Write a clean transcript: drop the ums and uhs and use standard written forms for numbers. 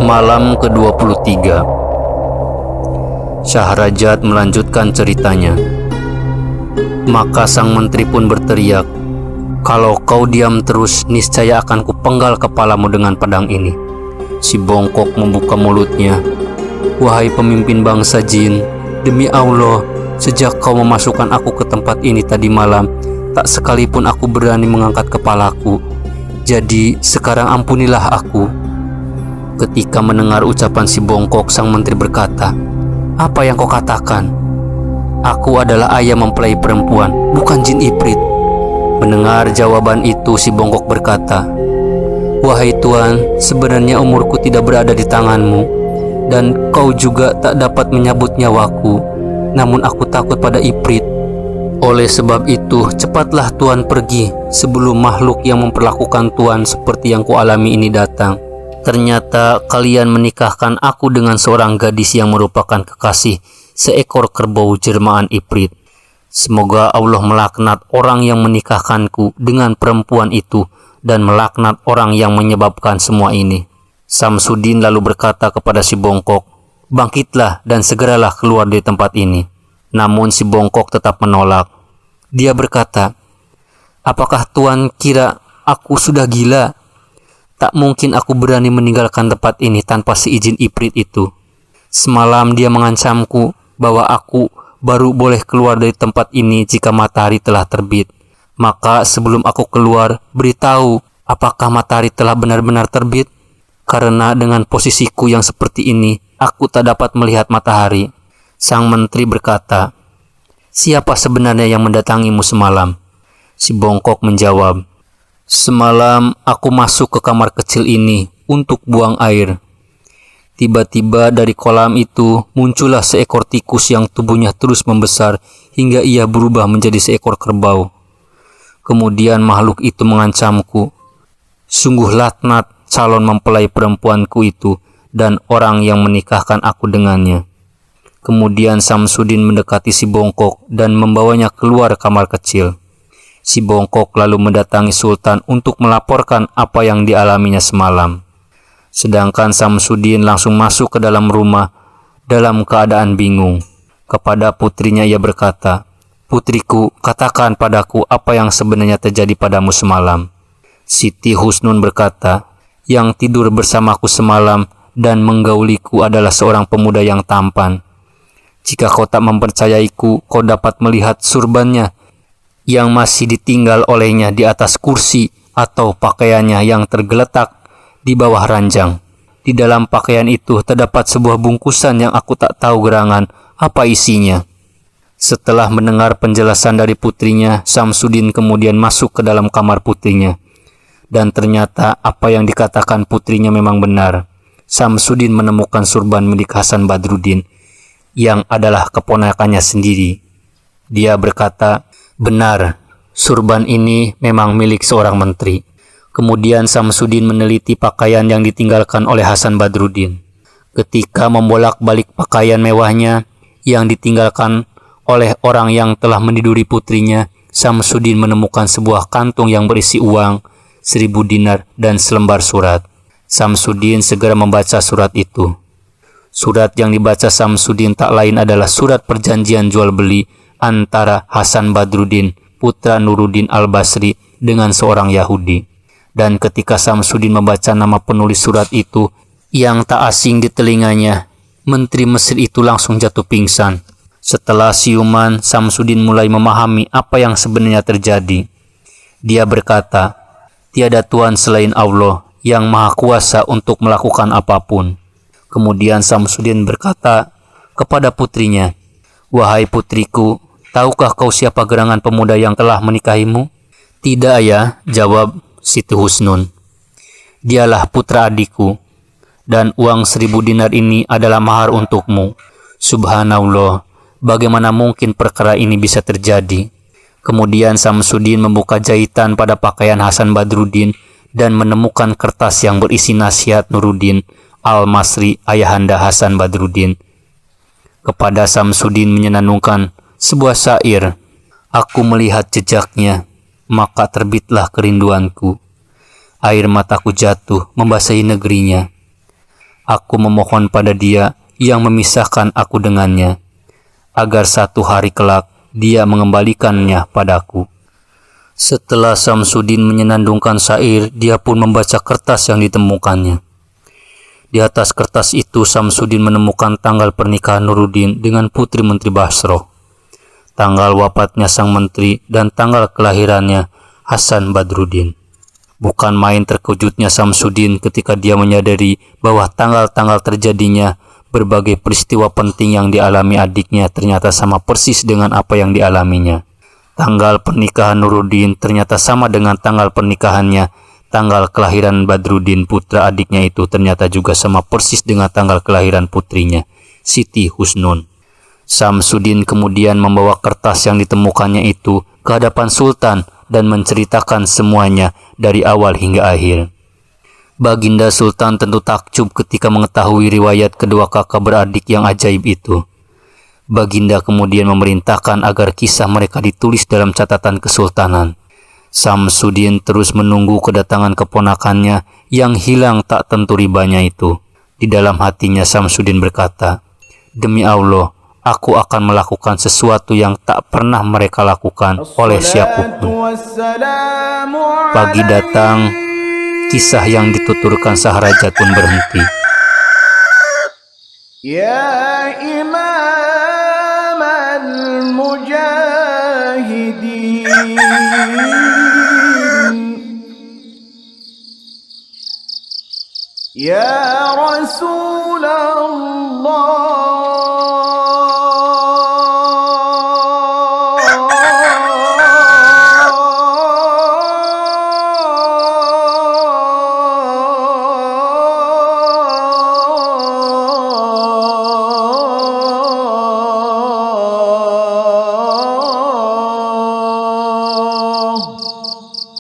Malam ke-23. Syahrazad melanjutkan ceritanya. Maka sang menteri pun berteriak, "Kalau kau diam terus, niscaya akan kupenggal kepalamu dengan pedang ini." Si bongkok membuka mulutnya. "Wahai pemimpin bangsa jin, demi Allah, sejak kau memasukkan aku ke tempat ini tadi malam, tak sekalipun aku berani mengangkat kepalaku. Jadi sekarang ampunilah aku." Ketika mendengar ucapan si bongkok, sang menteri berkata, "Apa yang kau katakan? Aku adalah ayah mempelai perempuan, bukan jin ifrit." Mendengar jawaban itu, si bongkok berkata, "Wahai tuan, sebenarnya umurku tidak berada di tanganmu, dan kau juga tak dapat menyabut nyawaku. Namun aku takut pada ifrit. Oleh sebab itu, cepatlah tuan pergi sebelum makhluk yang memperlakukan tuan seperti yang kualami ini datang. Ternyata kalian menikahkan aku dengan seorang gadis yang merupakan kekasih seekor kerbau jelmaan ifrit. Semoga Allah melaknat orang yang menikahkanku dengan perempuan itu dan melaknat orang yang menyebabkan semua ini." Samsudin lalu berkata kepada si bongkok, "Bangkitlah dan segeralah keluar dari tempat ini." Namun si bongkok tetap menolak. Dia berkata, "Apakah tuan kira aku sudah gila? Tak mungkin aku berani meninggalkan tempat ini tanpa seizin ifrit itu. Semalam dia mengancamku bahwa aku baru boleh keluar dari tempat ini jika matahari telah terbit. Maka sebelum aku keluar, beritahu apakah matahari telah benar-benar terbit? Karena dengan posisiku yang seperti ini, aku tak dapat melihat matahari." Sang menteri berkata, "Siapa sebenarnya yang mendatangimu semalam?" Si bongkok menjawab, "Semalam aku masuk ke kamar kecil ini untuk buang air. Tiba-tiba dari kolam itu muncullah seekor tikus yang tubuhnya terus membesar hingga ia berubah menjadi seekor kerbau. Kemudian makhluk itu mengancamku. Sungguh laknat calon mempelai perempuanku itu dan orang yang menikahkan aku dengannya." Kemudian Samsudin mendekati si bongkok dan membawanya keluar kamar kecil. Si bongkok lalu mendatangi sultan untuk melaporkan apa yang dialaminya semalam. Sedangkan Samsudin langsung masuk ke dalam rumah dalam keadaan bingung. Kepada putrinya ia berkata, "Putriku, katakan padaku apa yang sebenarnya terjadi padamu semalam." Siti Husnun berkata, "Yang tidur bersamaku semalam dan menggauliku adalah seorang pemuda yang tampan. Jika kau tak mempercayaiku, kau dapat melihat surbannya yang masih ditinggal olehnya di atas kursi atau pakaiannya yang tergeletak di bawah ranjang. Di dalam pakaian itu terdapat sebuah bungkusan yang aku tak tahu gerangan apa isinya." Setelah mendengar penjelasan dari putrinya, Samsudin kemudian masuk ke dalam kamar putrinya. Dan ternyata apa yang dikatakan putrinya memang benar. Samsudin menemukan surban milik Hasan Badruddin yang adalah keponakannya sendiri. Dia berkata, "Benar, surban ini memang milik seorang menteri." Kemudian Samsudin meneliti pakaian yang ditinggalkan oleh Hasan Badruddin. Ketika membolak-balik pakaian mewahnya yang ditinggalkan oleh orang yang telah meniduri putrinya, Samsudin menemukan sebuah kantung yang berisi uang 1000 dinar dan selembar surat. Samsudin segera membaca surat itu. Surat yang dibaca Samsudin tak lain adalah surat perjanjian jual beli antara Hasan Badruddin, putra Nuruddin Al-Basri, dengan seorang Yahudi. Dan ketika Samsudin membaca nama penulis surat itu yang tak asing di telinganya, menteri Mesir itu langsung jatuh pingsan. Setelah siuman, Samsudin mulai memahami apa yang sebenarnya terjadi. Dia berkata, "Tiada Tuhan selain Allah yang maha kuasa untuk melakukan apapun." Kemudian Samsudin berkata kepada putrinya, "Wahai putriku, tahukah kau siapa gerangan pemuda yang telah menikahimu?" "Tidak, ayah," jawab Siti Husnun. "Dialah putra adikku, dan uang 1000 dinar ini adalah mahar untukmu." Subhanallah, bagaimana mungkin perkara ini bisa terjadi? Kemudian Samsudin membuka jahitan pada pakaian Hasan Badruddin dan menemukan kertas yang berisi nasihat Nuruddin Al-Masri, ayahanda Hasan Badruddin. Kepada Samsudin menyenandungkan sebuah syair, "Aku melihat jejaknya, maka terbitlah kerinduanku. Air mataku jatuh membasahi negerinya. Aku memohon pada Dia yang memisahkan aku dengannya, agar satu hari kelak Dia mengembalikannya padaku. Setelah Samsudin menyenandungkan syair, dia pun membaca kertas yang ditemukannya. Di atas kertas itu Samsudin menemukan tanggal pernikahan Nuruddin dengan putri menteri Basro, tanggal wafatnya sang menteri, dan tanggal kelahirannya Hasan Badruddin. Bukan main terkejutnya Samsudin ketika dia menyadari bahwa tanggal-tanggal terjadinya berbagai peristiwa penting yang dialami adiknya ternyata sama persis dengan apa yang dialaminya. Tanggal pernikahan Nuruddin ternyata sama dengan tanggal pernikahannya. Tanggal kelahiran Badruddin, putra adiknya itu, ternyata juga sama persis dengan tanggal kelahiran putrinya, Siti Husnun. Samsudin kemudian membawa kertas yang ditemukannya itu ke hadapan Sultan dan menceritakan semuanya dari awal hingga akhir. Baginda Sultan tentu takjub ketika mengetahui riwayat kedua kakak beradik yang ajaib itu. Baginda kemudian memerintahkan agar kisah mereka ditulis dalam catatan kesultanan. Samsudin terus menunggu kedatangan keponakannya yang hilang tak tentu ribanya itu. Di dalam hatinya Samsudin berkata, "Demi Allah, aku akan melakukan sesuatu yang tak pernah mereka lakukan oleh siapapun." Pagi datang, kisah yang dituturkan Saharajat pun berhenti. Ya Imam al-Mujahidin, Ya Rasulullah,